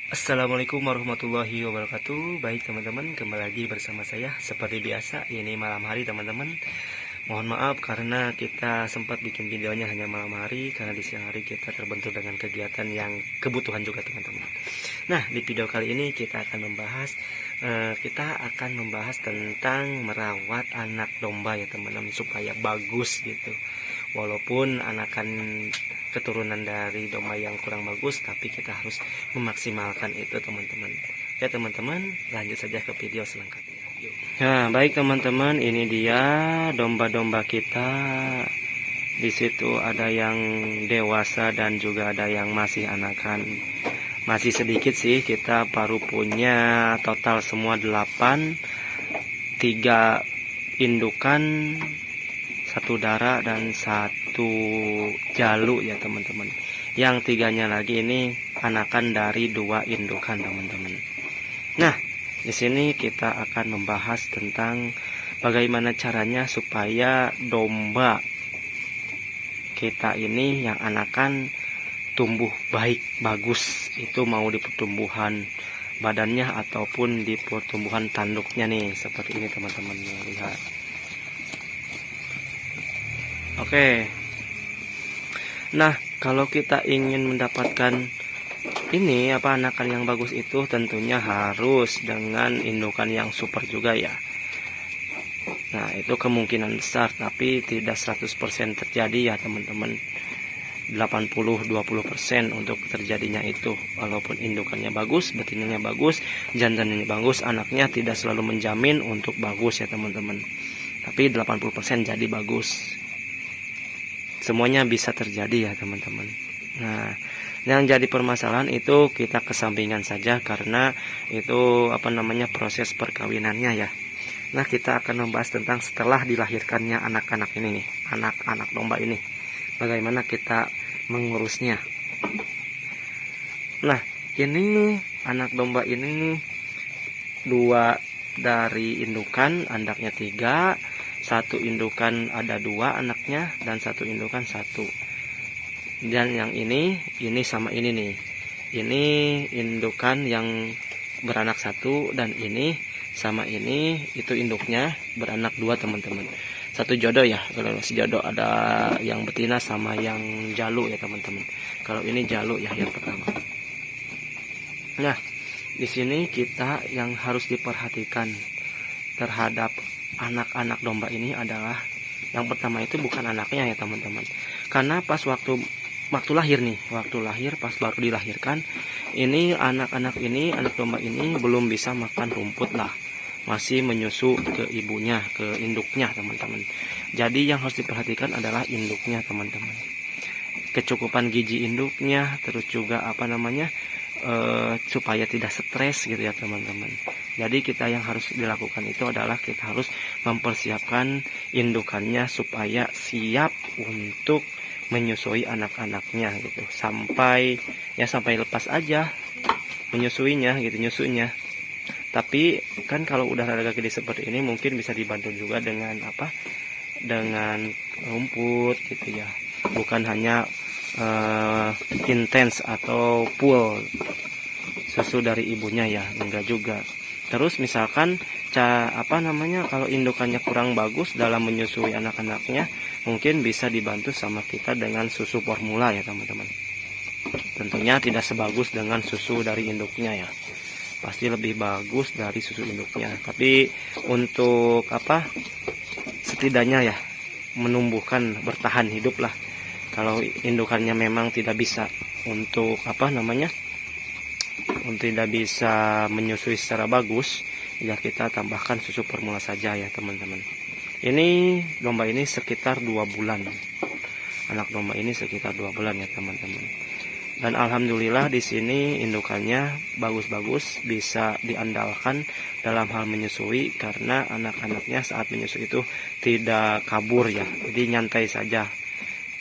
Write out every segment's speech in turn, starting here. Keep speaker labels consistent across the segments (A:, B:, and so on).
A: Assalamualaikum warahmatullahi wabarakatuh. Baik teman-teman, kembali lagi bersama saya. Seperti biasa, ini malam hari teman-teman. Mohon maaf karena kita sempat bikin videonya hanya malam hari, karena di siang hari kita terbentur dengan kegiatan yang kebutuhan juga teman-teman. Nah, di video kali ini kita akan membahas tentang merawat anak domba ya teman-teman, supaya bagus gitu. Walaupun anakan keturunan dari domba yang kurang bagus, tapi kita harus memaksimalkan itu teman-teman. Oke teman-teman, lanjut saja ke video selengkapnya. Nah, baik teman-teman, ini dia domba-domba kita. Di situ ada yang dewasa dan juga ada yang masih anakan. Masih sedikit sih, kita baru punya total semua 8, 3 indukan, 1 darah dan 1 jalu ya teman-teman. Yang 3-nya lagi ini anakan dari 2 indukan teman-teman. Nah, di sini kita akan membahas tentang bagaimana caranya supaya domba kita ini yang anakan tumbuh baik, bagus. Itu mau di pertumbuhan badannya ataupun di pertumbuhan tanduknya nih, seperti ini teman-teman. Lihat. Oke. Nah, kalau kita ingin mendapatkan ini anakan yang bagus itu tentunya harus dengan indukan yang super juga ya. Nah, itu kemungkinan besar tapi tidak 100% terjadi ya teman-teman. 80-20% untuk terjadinya itu. Walaupun indukannya bagus, betinanya bagus, jantan ini bagus, anaknya tidak selalu menjamin untuk bagus ya teman-teman. Tapi 80% jadi bagus. Semuanya bisa terjadi ya teman-teman. Nah, yang jadi permasalahan itu kita kesampingan saja karena itu proses perkawinannya ya. Nah, kita akan membahas tentang setelah dilahirkannya anak-anak ini nih, anak-anak domba ini. Bagaimana kita mengurusnya. Nah, ini anak domba ini 2 dari indukan, andaknya 3. 1 indukan ada 2 anaknya dan 1 indukan 1. Dan yang ini sama ini nih. Ini indukan yang beranak 1 dan ini sama ini itu induknya beranak 2 teman-teman. 1 jodoh ya. Kalau si jodoh ada yang betina sama yang jalu ya teman-teman. Kalau ini jalu ya yang pertama. Nah, di sini kita yang harus diperhatikan terhadap anak-anak domba ini adalah yang pertama itu bukan anaknya ya teman-teman. Karena pas waktu lahir nih, pas baru dilahirkan, ini anak-anak ini, anak domba ini belum bisa makan rumput lah. Masih menyusu ke ibunya, ke induknya teman-teman. Jadi yang harus diperhatikan adalah induknya teman-teman. Kecukupan gizi induknya, terus juga supaya tidak stres gitu ya teman-teman. Jadi kita yang harus dilakukan itu adalah kita harus mempersiapkan indukannya supaya siap untuk menyusui anak-anaknya gitu. Sampai lepas aja menyusuinya gitu, nyusunya. Tapi kan kalau udah agak gede seperti ini mungkin bisa dibantu juga dengan dengan rumput gitu ya. Bukan hanya intens atau full susu dari ibunya ya, enggak juga. Terus misalkan kalau indukannya kurang bagus dalam menyusui anak-anaknya, mungkin bisa dibantu sama kita dengan susu formula ya teman-teman. Tentunya tidak sebagus dengan susu dari induknya ya. Pasti lebih bagus dari susu induknya. Tapi untuk setidaknya ya menumbuhkan, bertahan hidup lah. Kalau indukannya memang tidak bisa untuk tidak bisa menyusui secara bagus, ya kita tambahkan susu formula saja ya teman-teman. Ini domba ini sekitar 2 bulan. Anak domba ini sekitar 2 bulan ya teman-teman. Dan alhamdulillah di sini indukannya bagus-bagus, bisa diandalkan dalam hal menyusui karena anak-anaknya saat menyusui itu tidak kabur ya. Jadi nyantai saja.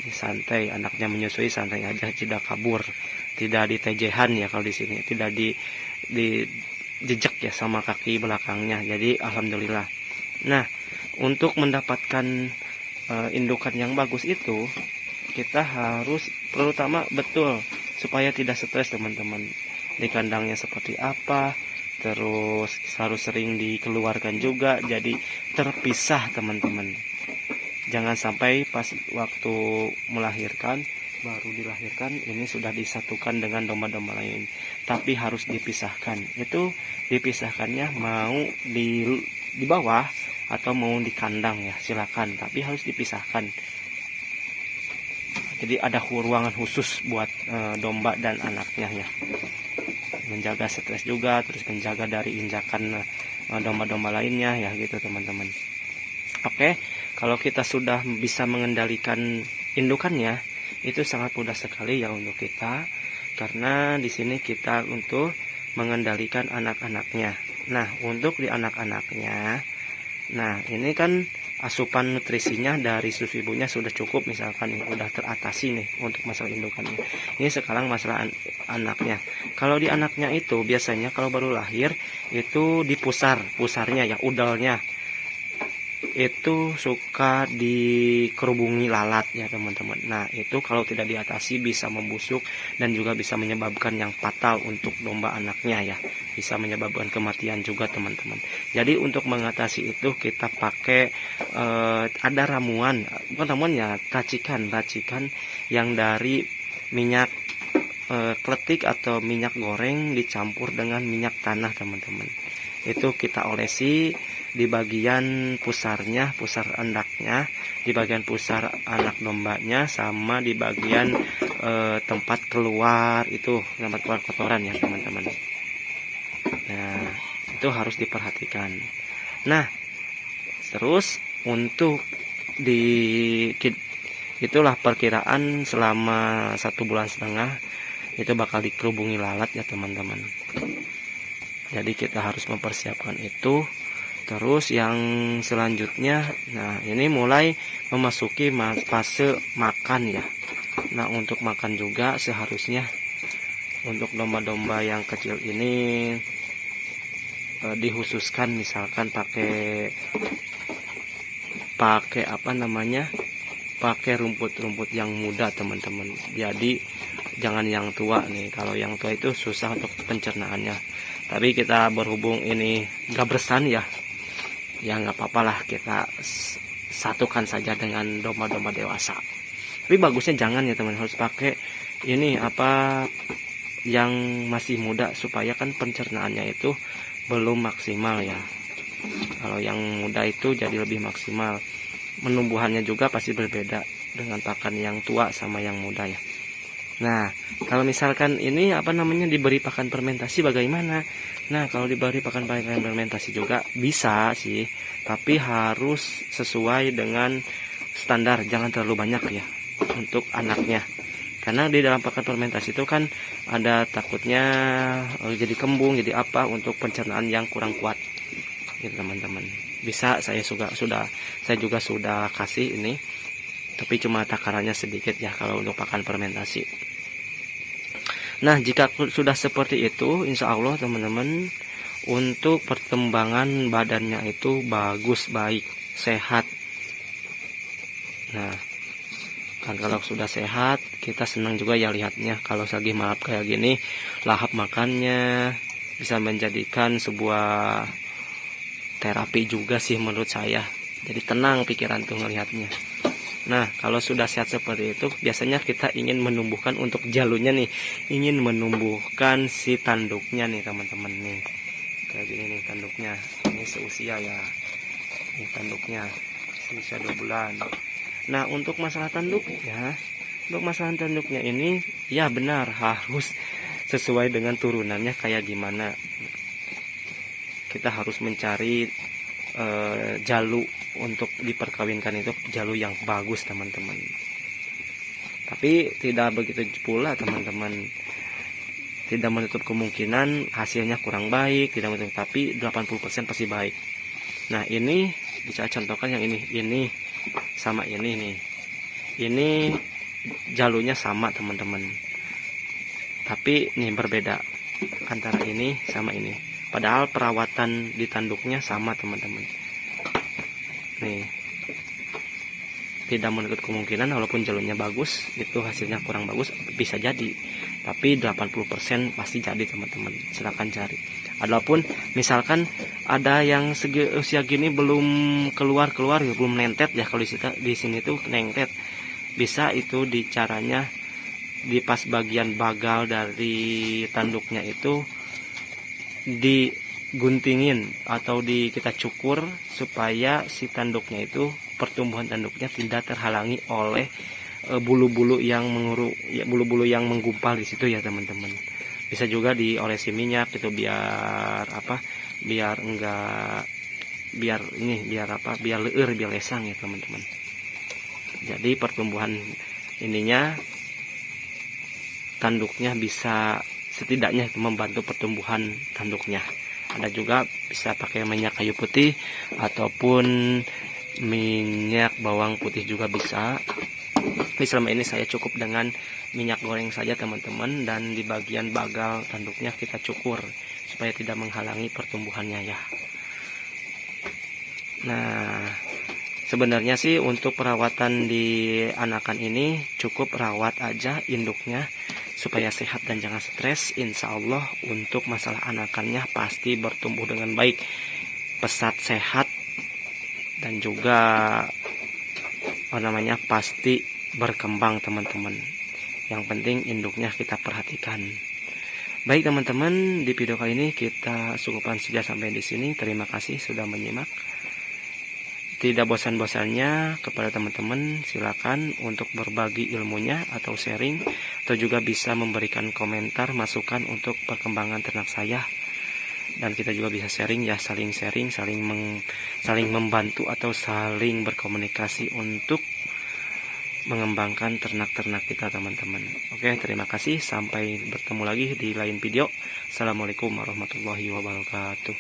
A: Santai, anaknya menyusui santai aja, tidak kabur, tidak ditejehan ya. Kalau di sini tidak di jejak ya sama kaki belakangnya. Jadi alhamdulillah. Nah, untuk mendapatkan indukan yang bagus itu kita harus terutama betul supaya tidak stres teman-teman. di kandangnya seperti apa, terus harus sering dikeluarkan juga, jadi terpisah teman-teman. Jangan sampai pas waktu melahirkan, baru dilahirkan ini sudah disatukan dengan domba-domba lain, tapi harus dipisahkan. Itu dipisahkannya mau di bawah atau mau di kandang ya silakan, tapi harus dipisahkan. Jadi ada ruangan khusus buat domba dan anaknya ya, menjaga stres juga, terus menjaga dari injakan domba-domba lainnya ya gitu teman-teman. Oke, kalau kita sudah bisa mengendalikan indukannya, itu sangat mudah sekali ya untuk kita, karena di sini kita untuk mengendalikan anak-anaknya. Nah, untuk di anak-anaknya, nah ini kan asupan nutrisinya dari susu ibunya sudah cukup, misalkan nih udah teratasi nih untuk masalah indukannya. Ini sekarang masalah anaknya. Kalau di anaknya itu biasanya kalau baru lahir itu di pusarnya ya, udalnya itu suka dikerubungi lalat ya teman-teman. Nah itu kalau tidak diatasi bisa membusuk dan juga bisa menyebabkan yang fatal untuk domba anaknya ya, bisa menyebabkan kematian juga teman-teman. Jadi untuk mengatasi itu kita pakai ada ramuan, bukan ramuan ya, racikan yang dari minyak kletik atau minyak goreng dicampur dengan minyak tanah teman-teman. Itu kita olesi di bagian pusarnya, pusar andaknya, di bagian pusar anak dombanya, sama di bagian tempat keluar itu, tempat keluar kotoran ya teman-teman. Nah itu harus diperhatikan. Nah terus untuk itulah perkiraan selama 1,5 bulan itu bakal dikerubungi lalat ya teman-teman. Jadi kita harus mempersiapkan itu. Terus yang selanjutnya, nah ini mulai memasuki fase makan ya. Nah untuk makan juga seharusnya untuk domba-domba yang kecil ini dihususkan, misalkan pakai apa namanya, pakai rumput-rumput yang muda teman-teman. Jadi jangan yang tua nih, kalau yang tua itu susah untuk pencernaannya. Tapi kita berhubung ini gabresan ya nggak apa-apa lah, kita satukan saja dengan domba-domba dewasa. Tapi bagusnya jangan ya teman, harus pakai ini apa yang masih muda, supaya kan pencernaannya itu belum maksimal ya. Kalau yang muda itu jadi lebih maksimal, menumbuhannya juga pasti berbeda dengan pakan yang tua sama yang muda ya. Nah kalau misalkan ini apa namanya diberi pakan fermentasi bagaimana? Nah kalau diberi pakan fermentasi juga bisa sih, tapi harus sesuai dengan standar, jangan terlalu banyak ya untuk anaknya. Karena di dalam pakan fermentasi itu kan ada takutnya jadi kembung, jadi apa, untuk pencernaan yang kurang kuat gitu teman-teman. Bisa saya juga sudah kasih ini, tapi cuma takarannya sedikit ya kalau untuk pakan fermentasi. Nah jika sudah seperti itu, insya Allah teman-teman, untuk perkembangan badannya itu bagus, baik, sehat. Nah kan kalau sudah sehat kita senang juga ya lihatnya. Kalau lagi malap kayak gini, lahap makannya bisa menjadikan sebuah terapi juga sih menurut saya. Jadi tenang pikiran tuh ngelihatnya. Nah kalau sudah sehat seperti itu, biasanya kita ingin menumbuhkan untuk jalunya nih, ingin menumbuhkan si tanduknya nih teman-teman nih. Kayak gini nih tanduknya, ini seusia ya, ini tanduknya seusia 2 bulan. Nah untuk masalah tanduknya, ini ya benar harus sesuai dengan turunannya kayak gimana. Kita harus mencari jalu untuk diperkawinkan, itu jalu yang bagus teman-teman. Tapi tidak begitu pula teman-teman, tidak menutup kemungkinan hasilnya kurang baik, tidak menutup, tapi 80% pasti baik. Nah ini bisa contohkan yang ini sama ini nih, ini jalunya sama teman-teman, tapi nih berbeda antara ini sama ini, padahal perawatan di tanduknya sama teman-teman. Nih tidak menutup kemungkinan walaupun jalurnya bagus itu hasilnya kurang bagus, bisa jadi. tapi 80% pasti jadi teman-teman. Silakan cari. Adapun misalkan ada yang segi usia gini belum keluar ya, belum nentet ya, kalau di sini tuh nentet, bisa itu di caranya di pas bagian bagal dari tanduknya itu diguntingin atau kita cukur supaya si tanduknya itu, pertumbuhan tanduknya tidak terhalangi oleh bulu-bulu yang bulu-bulu yang menggumpal di situ ya teman-teman. Bisa juga diolesi minyak itu biar apa, biar enggak, biar leur, biar lesang ya teman-teman. Jadi pertumbuhan ininya, tanduknya bisa setidaknya membantu pertumbuhan tanduknya. Ada juga bisa pakai minyak kayu putih ataupun minyak bawang putih juga bisa. Tapi selama ini saya cukup dengan minyak goreng saja teman-teman, dan di bagian bagal tanduknya kita cukur supaya tidak menghalangi pertumbuhannya ya. Nah, sebenarnya sih untuk perawatan di anakan ini cukup rawat aja induknya supaya sehat dan jangan stres. Insya Allah untuk masalah anakannya pasti bertumbuh dengan baik, pesat, sehat, dan juga pasti berkembang teman-teman. Yang penting induknya kita perhatikan. Baik teman-teman, di video kali ini kita cukupkan saja sampai di sini. Terima kasih sudah menyimak. Tidak bosan-bosannya kepada teman-teman, silakan untuk berbagi ilmunya atau sharing, atau juga bisa memberikan komentar masukan untuk perkembangan ternak saya. Dan kita juga bisa sharing ya, saling sharing, saling membantu atau saling berkomunikasi untuk mengembangkan ternak-ternak kita teman-teman. Oke, terima kasih, sampai bertemu lagi di lain video. Assalamualaikum warahmatullahi wabarakatuh.